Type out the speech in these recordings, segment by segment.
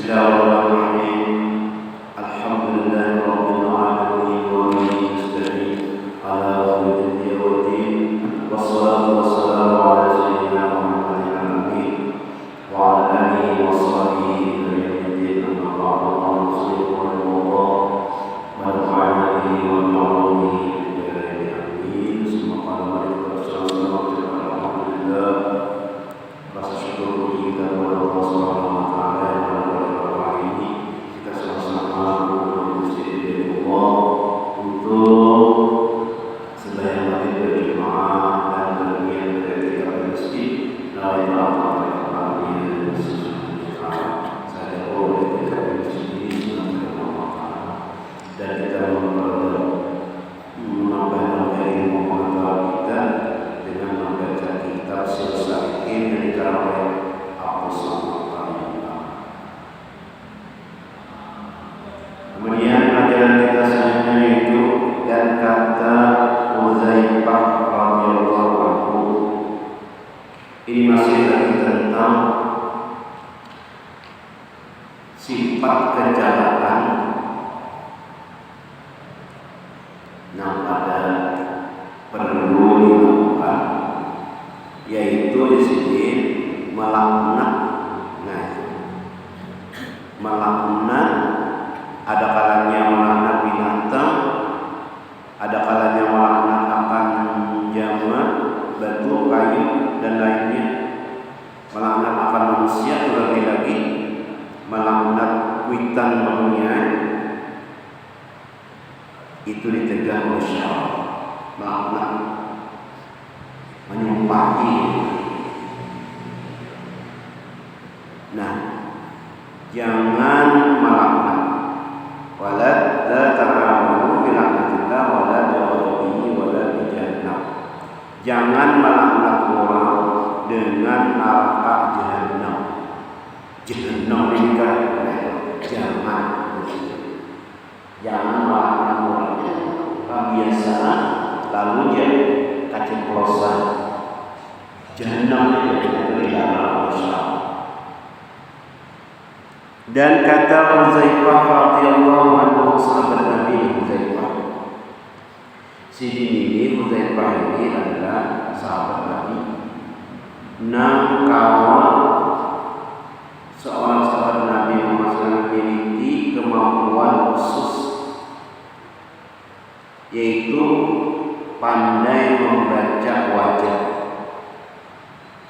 Bismillahirrahmanirrahim. Alhamdulillahirabbil alamin wa bihi nasta'in ala umuri din wassalatu wassalamu ala sayyidina Muhammadin nabiy wa ala alihi wa sahbihi ajma'in. Amma ba'du. Allahumma shalli ala Muhammad wa ala alihi wa sahbihi amin. Subhanallah alhamdulillah. Rasa syukur kita kepada Allah Subhanahu wa taala yang kita sama-sama bersyukur Allah untuk sembahyang maghrib berjamaah dan berniat ketika masjid la ilaha illallah. Saya boleh ketika masjid dan kita menambah ilmu pengetahuan kita dengan membaca kitab Silsilah yang dikarang oleh Abu Sa'id. Kemudian ajaran kita selanjutnya yaitu dan kata Huzaifah radhiyallahu anhu. Ini masih lagi tentang sifat kejahatan yang pada perlu dilakukan, yaitu di sini melaknat. Nah, melaknat ada kalanya melaknat binatang, ada kalanya melaknat akan jamak, batu, kayu dan lainnya. Melaknat akan manusia, terlebih lagi melaknat kuitan dunia itu ditegak oleh syara. Melaknat menyumpahi. Nah, jangan melaknat. Wala la ta'awunu bi la'natillah wala bi'adhabihi wala bi jahannam. Jangan melaknat orang dengan neraka jahannam. Jahannam ini kan jangan melaknat orang. Kebiasaan lalu dia keceplosan. Jahannam itu dilarang oleh. Dan kata Huzaifah radhiyallahu anhu, sahabat Nabi Huzaifah. Ini Huzaifah ini adalah sahabat Nabi. Kawan seorang sahabat Nabi Muhammad memiliki kemampuan khusus, yaitu pandai membaca wajah.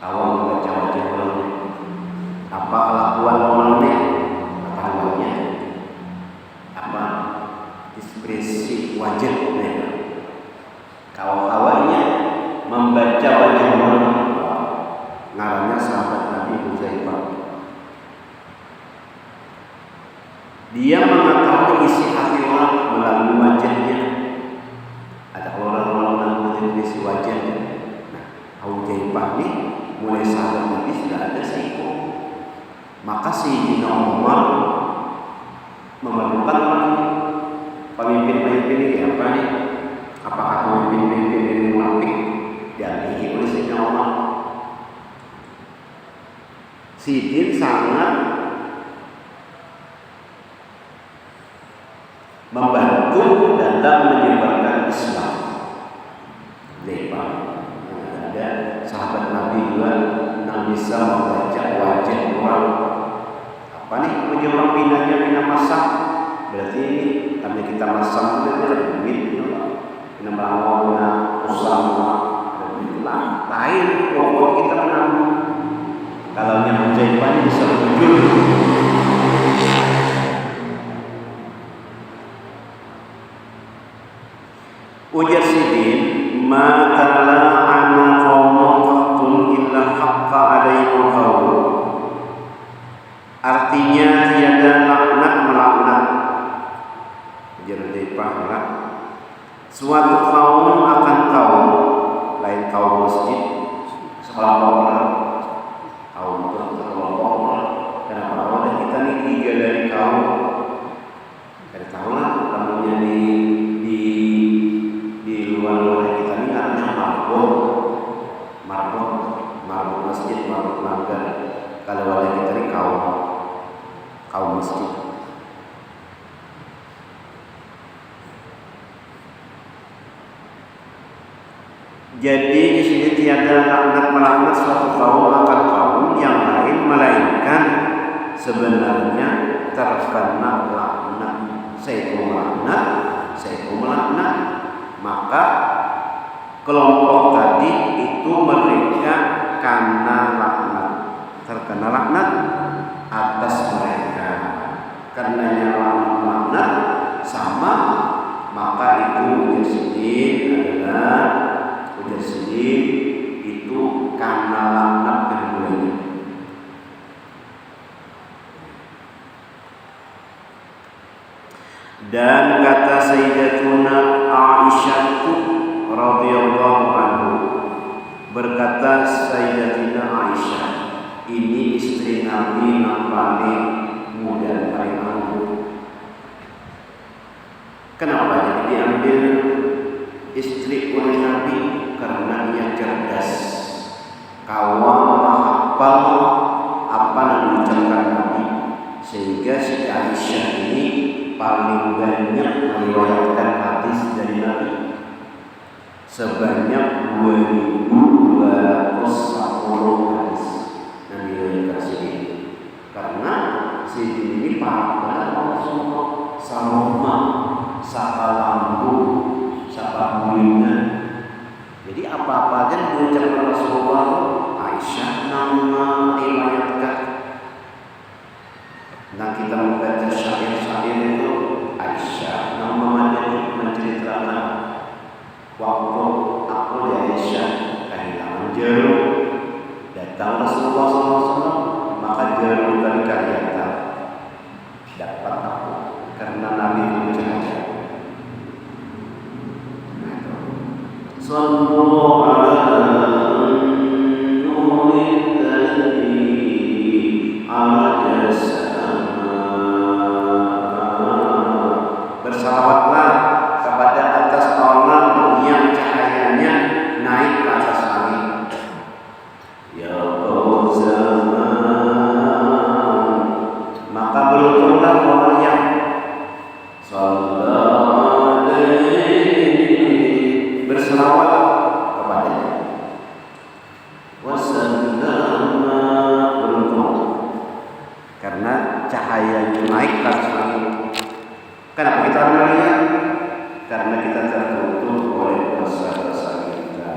Kawan membaca wajah orang. Apa kelakuan orangnya? Apa ekspresi wajahnya, kawan-kawannya membaca wajah orang. Ngarannya sahabat Nabi Huzaifah. Dia mengetahui isi hati orang melalui wajahnya. Ada orang mengetahui isi wajahnya. Nah, Huzaifah ini mulai sahabat Nabi sudah ada seiko. Maka Sayyidina Umar memerlukan pemimpin-pemimpin ini apa nih? Apakah pemimpin-pemimpin ini munafik? Diambil oleh Sayyidina Umar. Sidin sangat membantu dalam menyebarkan Islam. Lepas ada sahabat Nabi juga yang bisa membaca wajah orang. Apa nih penyebab binanya bina masak? Berarti ini kami kita masak itu ada duit, bina melawak, bina usaha, dan lain pokok kita menang. Kalau yang Huzaifah ini bisa jujur. Ujar Sidin, maka la ana qaumun qattun illa haqqa alaihim qaul. Artinya tiada laknat melaknat. Ujar Huzaifah, suatu kaum akan kaum lain kaum masjid sekelompok orang. Kaum sekelompok orang. Kenapa awalnya kita nih tiga dari kaum? Dari kaum lah, namanya di luar kita ini namanya marbot masjid, marbot mangga. Kalau wali kita ini kaum Jadi di sini tiada laknat melaknat suatu kaum akan kaum yang lain, melainkan sebenarnya terkena laknat. Saya melaknat, maka kelompok tadi itu mereka terkena laknat atas mereka. Karenanya laknat sama, maka itu ujar sidin itu karena laknat keduanya. Dan kata Sayyidatuna Aisyah radhiyallahu anhu, berkata Sayyidatina Aisyah, ini istri Nabi yang paling muda, paling anggun. Kenapa jadi diambil istri oleh Nabi? Karena ia cerdas, kawal, hafal apa yang diucapkan Nabi, sehingga si Aisyah ini paling banyak meriwayatkan hadis dari Nabi, sebanyak 2.210 hadis yang diriwayatkan sini. Karena sini ini para Rasulullah sama sapa lampu, sapa mulia. Jadi apa-apa aja diucapkan Rasulullah, Aisyah nama riwayatkan. Nah kita membaca syair-syair itu, Aisyah nama menceritakan waktu aku di Aisyah kehilangan jarum, datang Rasulullah SAW, maka jarum tadi kelihatan dapat aku karena Nabi itu cahaya. Sallallahu alaihi bersalawatlah kepada atas Allah yang cahayanya naik ke atas langit. Ya zaman, maka beruntunglah orang yang sallallahu alaihi bersalawat kepadanya. Wasallama, beruntung karena cahayanya naik ke atas langit. Kenapa kita melihat? Karena kita tertutup oleh dosa-dosa kita.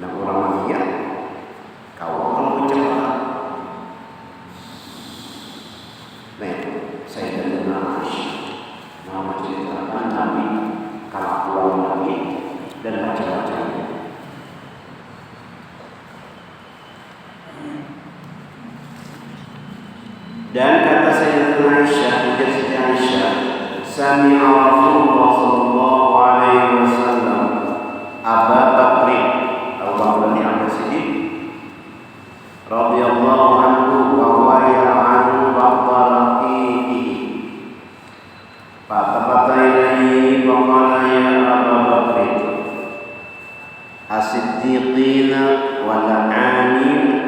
Nah orang melihat kalau cepat. Nah itu saya dan Aisyah nama ceritakan Nabi, kelakuan Nabi dan macam-macamnya. Dan kata Sayyidatuna Aisyah, ujar Siti Aisyah, sami'a Rasulullah sallallahu alaihi wasallam Abu Bakr, Abu Bakr bin Abi Siddiq radhiyallahu anhu wa huwa ya'anu ba'da raqiqihi. Fatafata ilaihi wa qala ya Abu Bakr as-siddiqina wal 'amin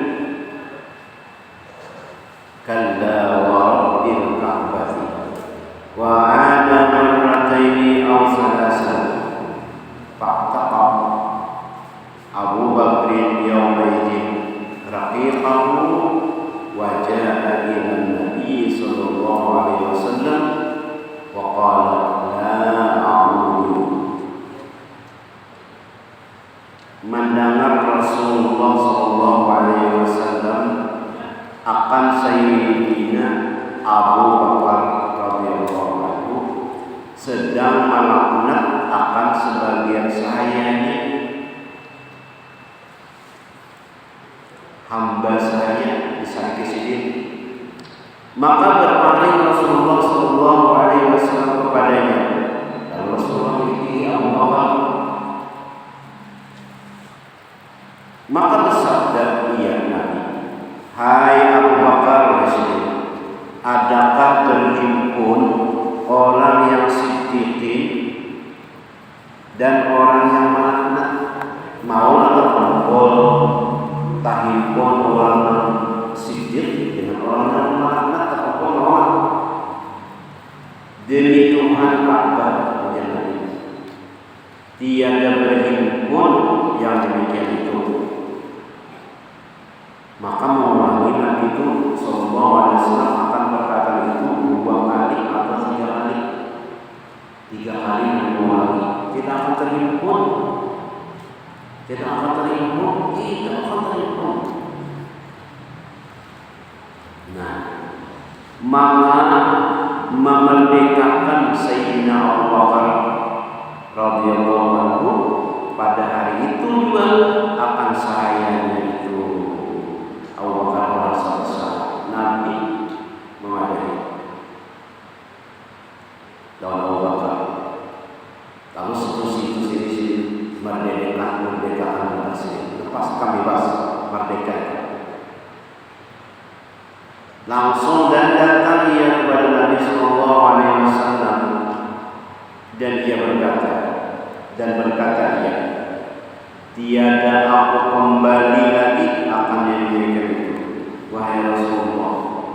kalla wa rabbil ka'bati wa 'ada marrataini aw salasan fa'taqa Abu Bakr yawmaidin raqiqahu wa ja'a ila Nabi sallallahu alaihi wasallam wa qala la a'budu. Mendengar Rasulullah sallallahu alaihi wasallam akan Sayyidina Abu Bakar radhiyallahu anhu sedang melaknat akan sebagian sayanya, hamba saya disakiti sidin. Maka berpaling Rasulullah sallallahu alaihi wasallam kepadanya. Dan Rasulullah ini Abu Bakar. Maka bersabda ia Nabi, hai Abu Bakar, adakah berhimpun orang yang siddiqin dan orang yang melaknat? Mau atau kumpul tahimpun orang siddiq dengan orang yang melaknat ataupun mau? Demi Tuhan Ka'bah, tiada berhimpun yang demikian itu. Maka mengulangi Nabi itu sallallahu alaihi wasallam akan berkata itu 2 kali atau 3 kali. 3 kali mengulangi, tidak akan terhimpun. Tidak akan terhimpun, tidak akan terhimpun. Nah, maka memerdekakan Sayyidina Abu Bakar radhiyallahu anhu pada hari itu juga akan sayangnya itu Abu Bakar merasa bersalah. Nabi mengadai lawan Abu Bakar. Kalau sini merdekakan sini, lepaskan bebas, merdeka. Langsung dan datang ia kepada Nabi sallallahu alaihi wasallam dan ia berkata ia, tiada aku kembali lagi akan yang demikian itu. Wahai Rasulullah,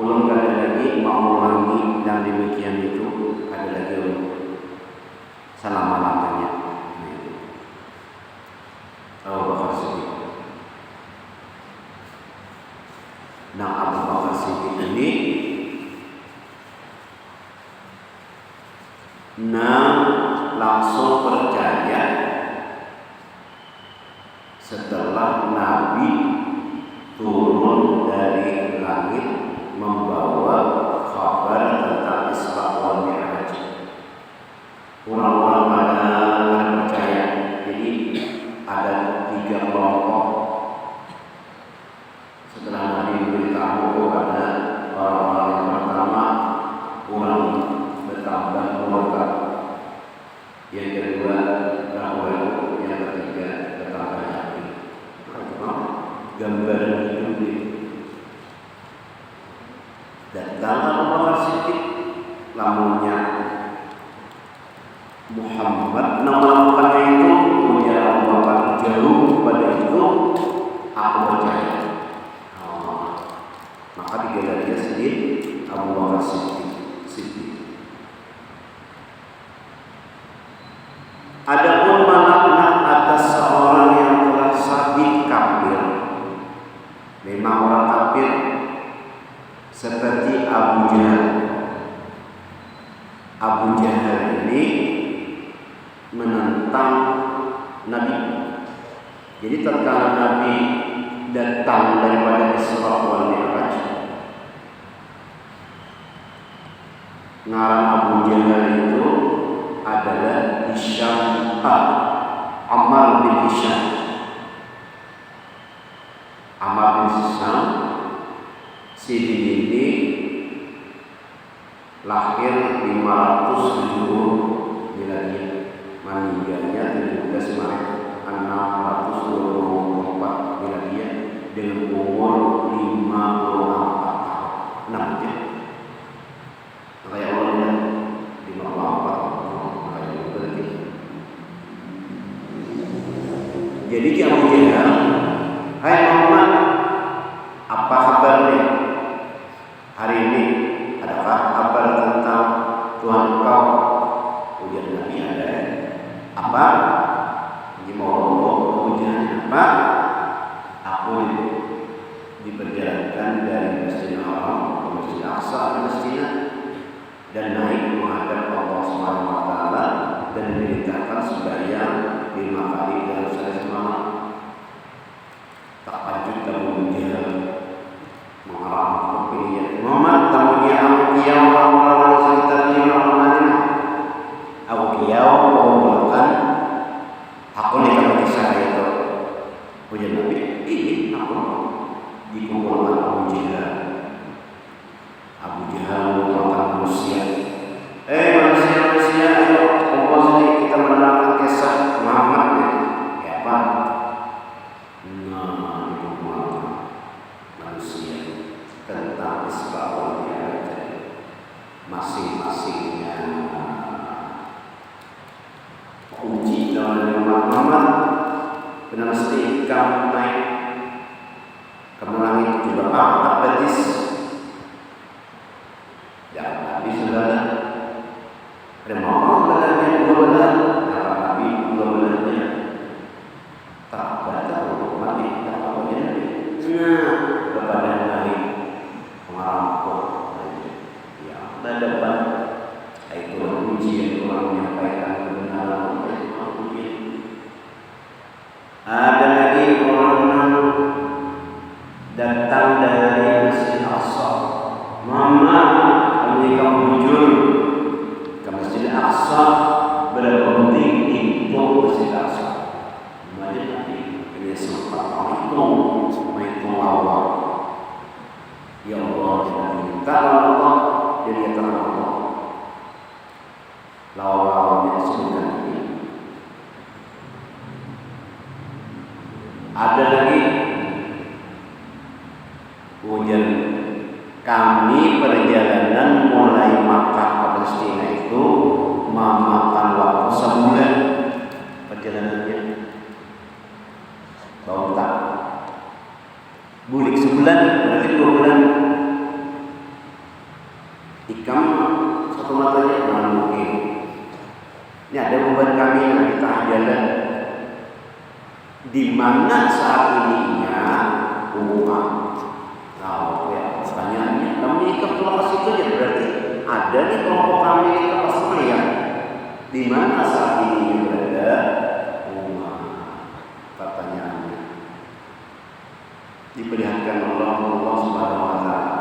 ulun kali lagi mau ulangi dan demikian itu ada lagi selama-lamanya. Abu Bakar Siddiq. Nah, Abu Bakar Siddiq ini langsung percaya setelah Nabi turun dari langit membawa kabar tentang Isra wal Mi'raj. Orang-orang pada percaya. Jadi ada 3 kelompok. Setelah Nabi memberitahu kepada orang-orang yang pertama, orang bertambah keluarga. Yang kedua, ragu, yang ketiga, bertambah yakin. Gambaran hidup ini. Dan dalam Abu Bakar Siddiq, lamunnya Muhammad melakukannya itu, punya Abu Bakar jauh pada itu, aku percaya. Maka digelar dia sendiri Abu Bakar Siddiq. Adapun melaknat atas seorang yang telah sabit kafir, memang orang kafir seperti Abu Jahal. Abu Jahal ini menentang Nabi. Jadi tatkala Nabi datang daripada Isra wal Mi'raj, ngaran Abu Jahal itu adalah Hisham Ammar bin Hisham. Ammar bin Hisham ini lahir 570 Miladiah, meninggalnya 17 Maret 624 Miladiah dengan umur 54 tahun. Nah, ya. Kayak Allah 54. Jadi Abu Jahal, hai Muhammad, apa kabar nih hari ini? Adakah kabar tentang Tuhan kau? Ujian Nabi ada. Apa? Ini mau ujian apa? Aku diperjalankan dari Masjidil Haram ke Masjidil Aqsa Palestina dan naik menghadap Allah Subhanahu wa taala dan diperintahkan sembahyang 5 kali dalam sehari semalam. Tak lanjut kamu Jahal mengalami kepilihan Muhammad, kamu dia Al-Qiyam orang-orang sekitarnya orang-orang Al-Qiyam mengumumkan aku nih kamu kisah itu ujian Nabi ini aku dikumpulkan Abu Jahal. Abu Jahal merupakan manusia. Manusia, ayo kumpul sini kita menerangkan kisah Muhammad ya apa? Nah, itu manusia tentang Isra wal Mi'raj masing-masingnya uji dalam Muhammad benar mesti kamu naik kamu langit juga angkat betis ya Nabi sudah ada mau benar yang dua benar ya Nabi awalnya disebutkan ini. Ada lagi ujian kami perjalanan mulai Makkah ke Palestina itu memakan waktu sebulan perjalanannya. Tahu tak? Bulik sebulan berarti 2 bulan. Ikam satu matanya mana mungkin. Ini ada beban kami yang kita jalan. Di mana saat ininya umat. Tahu ya pertanyaannya. Kami ikut kelompok situ ya berarti ada nih kelompok kami ke Australia. Di mana saat ini berada umat? Pertanyaannya. Diperlihatkan Allah Subhanahu wa taala.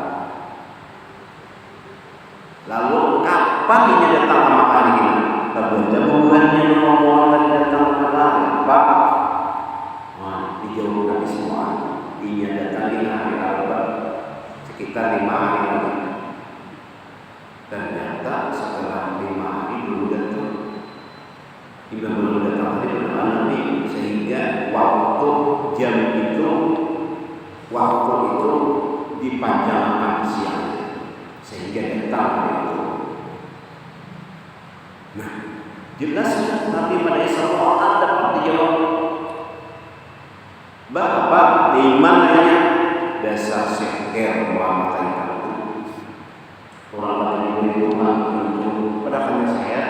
Lalu kapan ini datang ke Makkah ini? Berbeda bulannya rombongan datang ke Makkah. Pak, dijauhkan dari semua. Ini datang di hari Arafah sekitar 5 hari lagi. Ternyata setelah 5 hari belum datang. Hingga belum datang tadi Nabi sehingga jam itu dipanjangkan siang sehingga datang hari itu. Nah, jelas Nabi pada Israel dapat dijawab. Bapak di mananya dasar seker Muhammad itu orang lain itu menunjuk pada kami saya.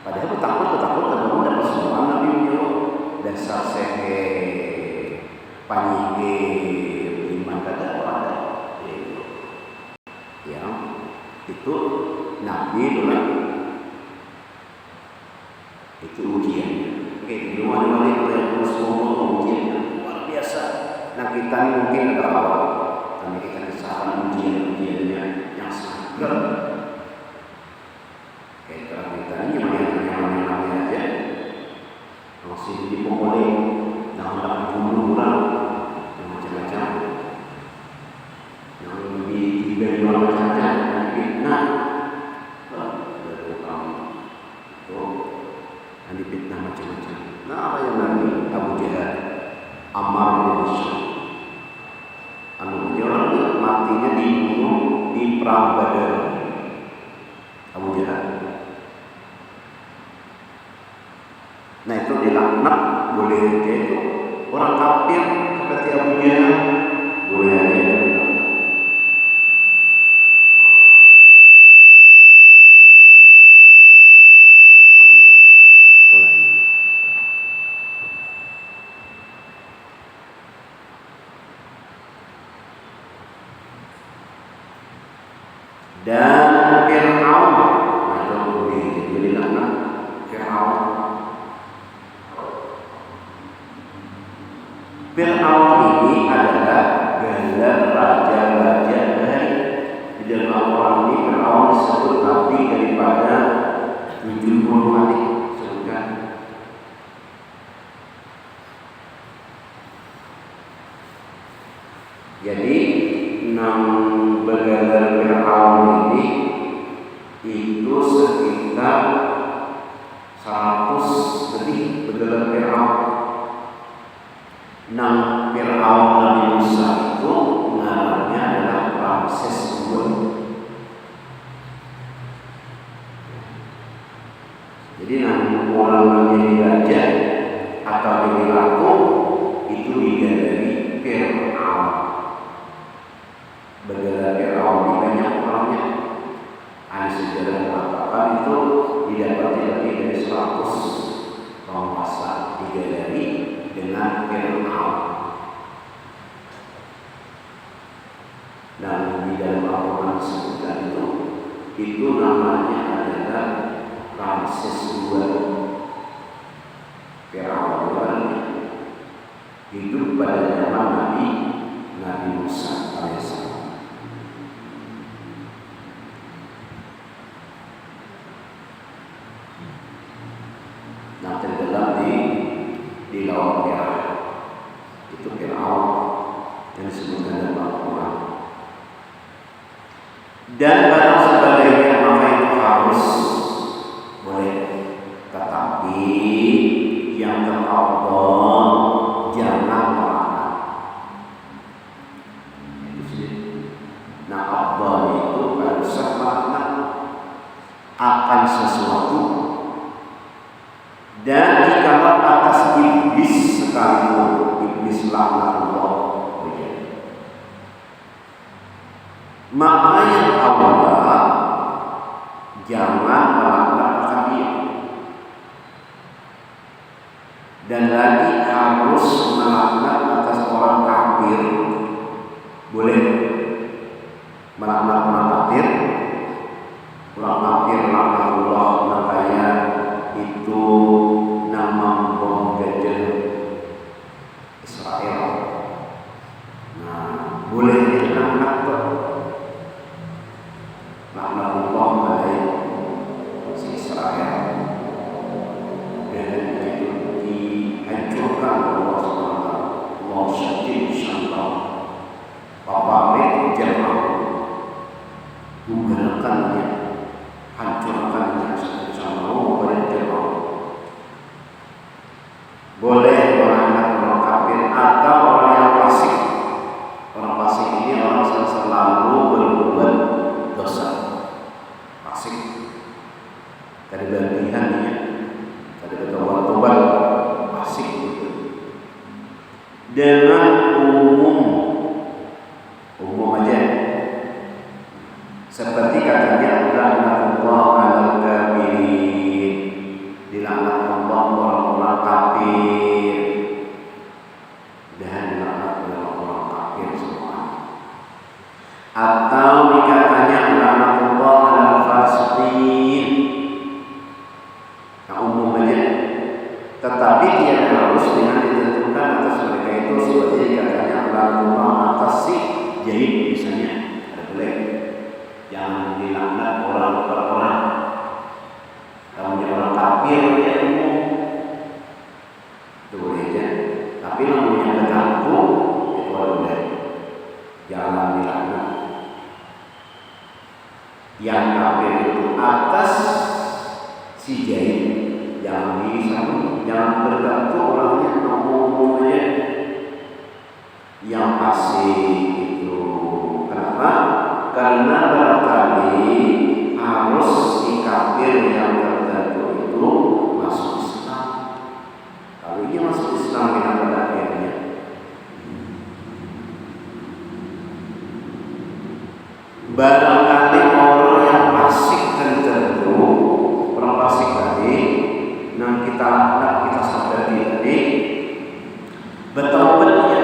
Padahal takut kamu dapat semua Nabi itu dasar seker panjang iman kata ada itu. Ya, itu Nabi dulu itu ujiannya. Oke, di mana yang terus ujian luar biasa. Nah kita ini mungkin ada awal, tapi kita kesalahan ujiannya yang sangat berat. Kayak kalau kita ini nyaman aja, masih dipukuli, nak bunuh-bunuh, macam-macam, yang diberi macam-macam, fitnah, dipitnah macam-macam. Nah, apa yang nanti Abu Jahal, Ammar bin Yasir, orang matinya dibunuh di perang Badar. Abu Jahal. Nah itu dilaknat boleh aja itu orang kafir seperti Abu Jahal boleh aja itu dilaknat. Dan Fir'aun atau jadi nama Fir'aun. Fir'aun ini adalah gelar raja-raja dari di dalam Al-Quran ini. Fir'aun disebut nabi daripada 70 nabi sebutkan. Jadi bergelar Fir'aun ini itu sekitar 100 lebih bergelar Fir'aun. Fir'aun Nabi Musa itu namanya adalah Ramses II. Jadi nama orang menjadi raja atau jadi ratu itu digelar Fir'aun. Bergelar Fir'aun ini banyak orangnya. Ahli sejarah mengatakan itu didapati lebih dari 100 penguasa digelari dengan Fir'aun. Dan di dalam Al-Quran disebutkan itu namanya adalah Ramses II. Fir'aun hidup pada zaman Nabi Musa alaihissalam. Nah terdalam di Laut Merah itu Fir'aun yang disebutkan dalam Al-Quran. Dan barang sebagainya maka itu harus Dan jikalau atas iblis sekalipun, iblis laknatullah, maka yang Allah jangan melaknat akan dia, dan lagi harus melaknat atas orang kafir. Boleh melaknat orang kafir, laknatullah, makanya itu nama bom gajah Israel. Nah, boleh dilaknat kok. Laknatullah alaihi si Israel, dan itu dihancurkan Allah SWT. Allah syadid syantau, paparit jemaah, menggunakannya, hancurkannya sama Allah jemaah. Boleh melaknat orang kafir atau orang yang fasik. Orang fasik ini orang yang selalu berbuat dosa, fasik. Dari berlebihannya, dari bertobat, fasik itu. Dengan umum aja. Seperti katanya laknatullah alal kafirin, dilaknat Allah orang-orang kafir, dan dilaknat orang-orang kafir semua. Atau dikatanya laknatullah alal fasiqin, nah umum aja. Tetapi tidak harus dengan ditentukan atas mereka itu, seperti dikatanya laknatullah atas si jahil misalnya, ada boleh. Jangan dilaknat orang per orang. Kalau dia orang kafir dia umum, itu boleh aja. Tapi namanya berlaku itu boleh. Jangan dilaknat. Yang kafir itu atas si jahil, jangan disambung, jangan bergantung orangnya ngomong aja. Yang asing itu kenapa? Karena barangkali harus si kafir yang tertentu itu masuk Islam. Kalau dia masuk Islam dengan pada akhirnya, barangkali orang yang fasik tertentu, orang fasik tadi, yang kita laknat, kita sadari tadi, bertaubatnya,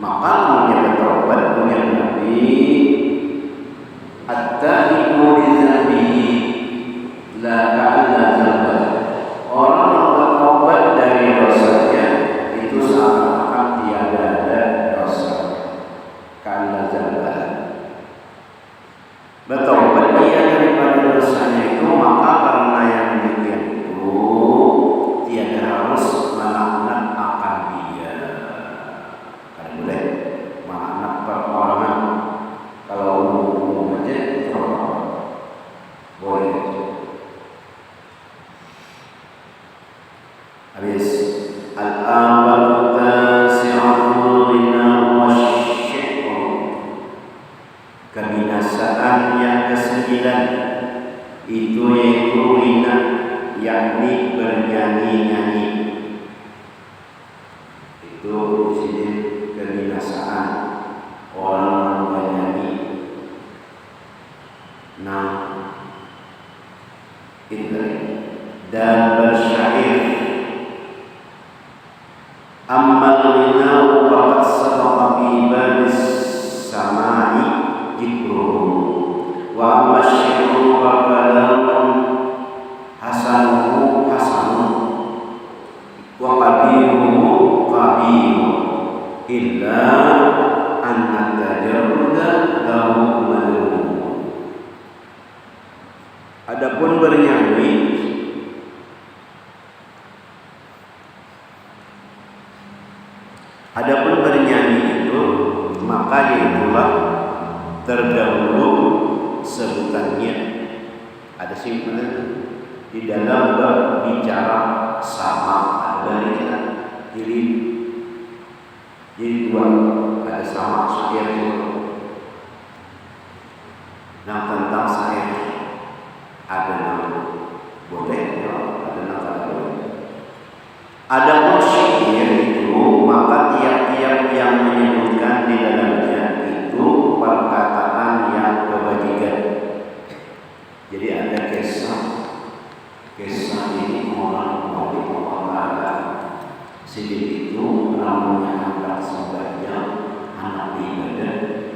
maka namanya bertaubat punya Nabi. At-taibu lidzambihi la ka'alla dzamba. Orang yang bertaubat dari dosanya itu seakan-akan tiada ada dosa. Ka'alla dzamba. Bertaubat dia daripada dosanya itu, maka karena yang demikian itu tiada harus melaknat akan dia. Kan boleh melaknat perorangan. Kalau umum aja itu boleh. Habis al-awwal tasi'atu lina wasyai'u, kebinasaan yang ke-9 itu yaitu lina, yakni bernyanyi-nyanyi. Itu di sini kebinasaan orang bernyanyi. Nah, itu dan bersyair. Ammal minau faqad sabaqa fi babis samai dzikruhu, wa amma syi'ru wa kalamun hasanuhu hasanun, wa qabiluhu qabilu, illa anna tajarruda lahu malum. Adapun bernyanyi, itu maka itulah terdahulu sebutannya. Ada simpulan di dalam berbicara sama, ada kita jadi dua, ada sama syair itu. Nah, tentang syair ada nama boleh, ya, ada nama boleh. Adapun syair itu maka tiap-tiap yang menyebutkan di dalamnya itu perkataan yang kebajikan. Jadi ada kisah ini orang Maulid Allah sedih itu namanya anak sebagian anak ibadah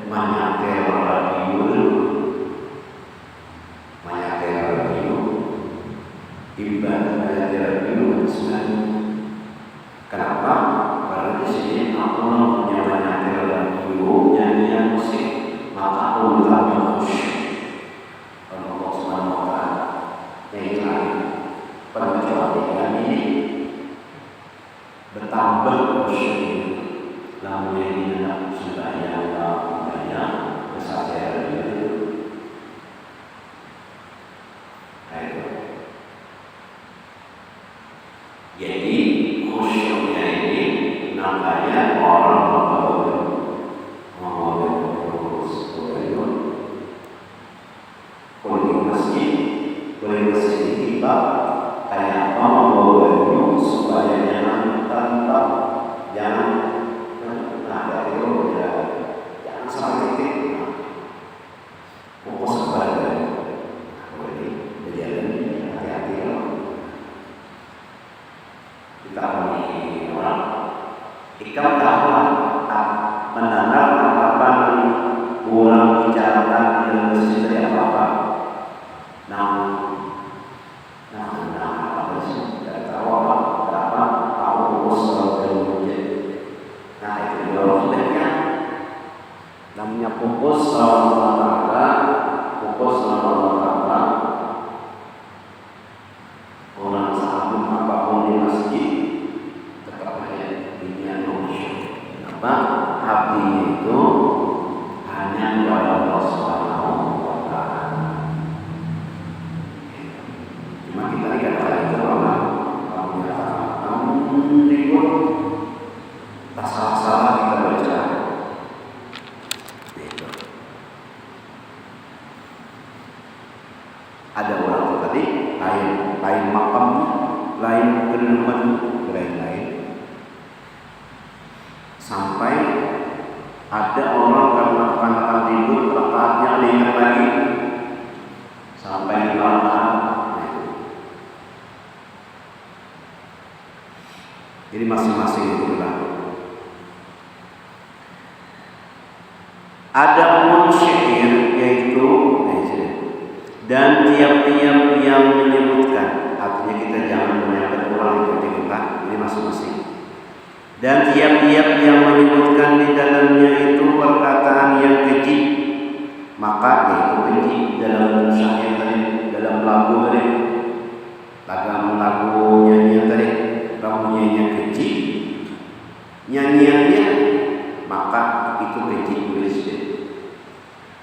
menyatel radio ibadah menyatel radio sebenarnya. Kenapa? Karena di sini Allah punya menyatel radio nyanyian musik, maka ulama khusyuk Allah Subhanahu wa Ta'ala yang lain pengecualian ini bertambah khusyuk. Lamun ini hendak sembahyang budaya kesadaran itu. Ayo. Jadi khusyuknya ini namanya orang membawa terus boleh masjid kita kayak apa membawa supaya jangan tanpa jangan jangan sampai titik fokus kepada berjalan hati-hati kita ini orang ikam tahu mendengar apa orang bicarakan yang mesti apa apa sih tidak tahu apa tahu fokus itu sebenarnya namanya fokus orang sahabat apapun di masjid tetap hanya dunia khusyuk. Kenapa? Hatinya itu hanya kepada Allah Subhanahu wa Ta'ala. Cuma kita dikatakan itu orang kamu nyatakan ribut tak salah-salah kita baca. Ada orang tadi lain makamnya, lain kedudukan, lain-lain. Sampai ada orang karena akan tidur rakaatnya diingat lagi sampai dilarang. Jadi masing-masing itu bilang. Ada pun syair yaitu dan tiap-tiap yang menyebutkan, artinya kita jangan menyebut orang itu kita, ini masing-masing. Dan tiap-tiap yang menyebutkan di dalamnya itu perkataan yang keji, maka itu keji dalam syair tadi, dalam lagu tadi, lagu nyanyian tadi, lagunya keji, nyanyiannya maka itu keji tulis.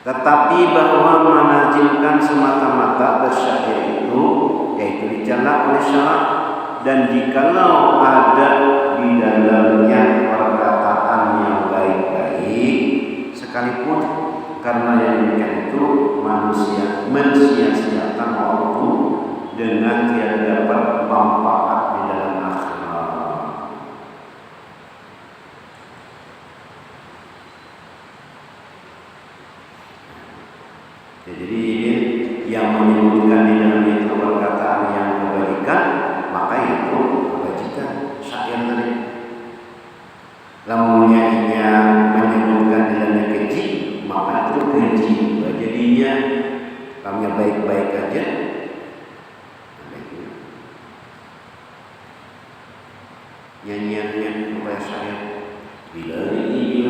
Tetapi bahwa menajimkan semata-mata bersyair itu yaitu dicela oleh syarak, dan jikalau ada di dalamnya perkataan yang baik-baik sekalipun, karena yang demikian itu manusia mensia-siakan waktu dengan tiada dapat manfaat di dalam akhirat. Jadi yang menyebutkan di dalam itu perkataan yang kebajikan, maka itu kebajikan syair tadi. Lamunnya menyebutkan di dalamnya keji, maka itu keji. Jadinya kamu baik-baik aja. Nyanyiannya supaya syair. Bila ini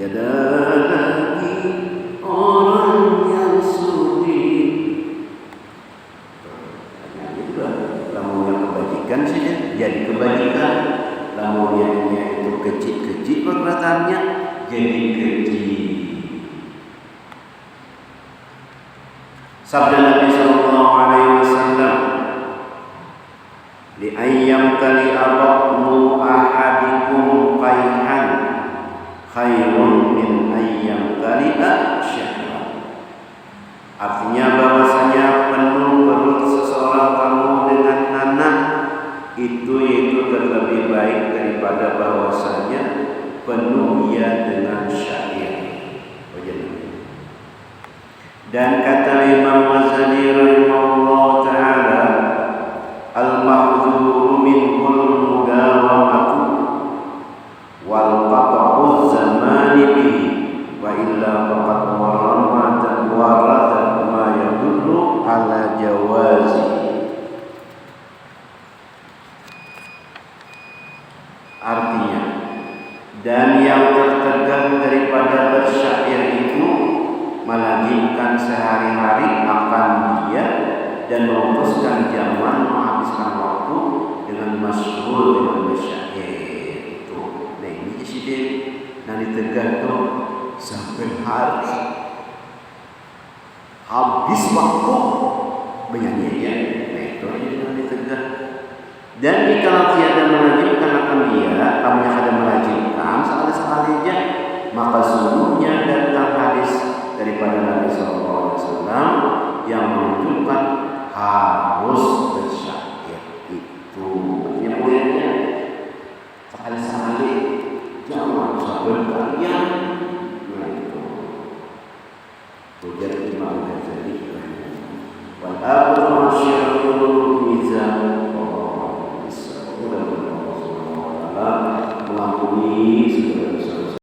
tiada lagi orang yang sudi bi ayyam kali abaqmu ahadikum qayhan khairun min ayyam kali syahra. Artinya bahwasanya penuh perut seseorang kamu dengan nanah itu terlebih baik daripada bahwasanya penuh ia dengan syair. Dan kata Imam Ghazali rahimahullah taala, al-mahdzuru minhul mudawamatu wal qat'u zamani bihi wa illa faqad warada ma yadullu ala jawazi. Artinya, dan yang tertegak daripada bersyair itu melazimkan sehari-hari akan dia dan memutuskan zaman menghabiskan waktu dengan masyhur dengan bersyair itu. Nah ini isi nanti tegak tuh sampai hari habis waktu bernyanyi. Nah itu nanti tegak. Dan jika tiada melazimkan akan dia, kamu yang ada melazimkan sekali-sekalinya, maka sungguhnya datang hadis daripada Nabi SAW yang menunjukkan harus bersyair itu. Artinya mulianya sekali-sekali jangan sampai kalian. Nah itu. Ujar Imam Ghazali. Wal amru masyarul mizan. Mudah-mudahan Allah mengampuni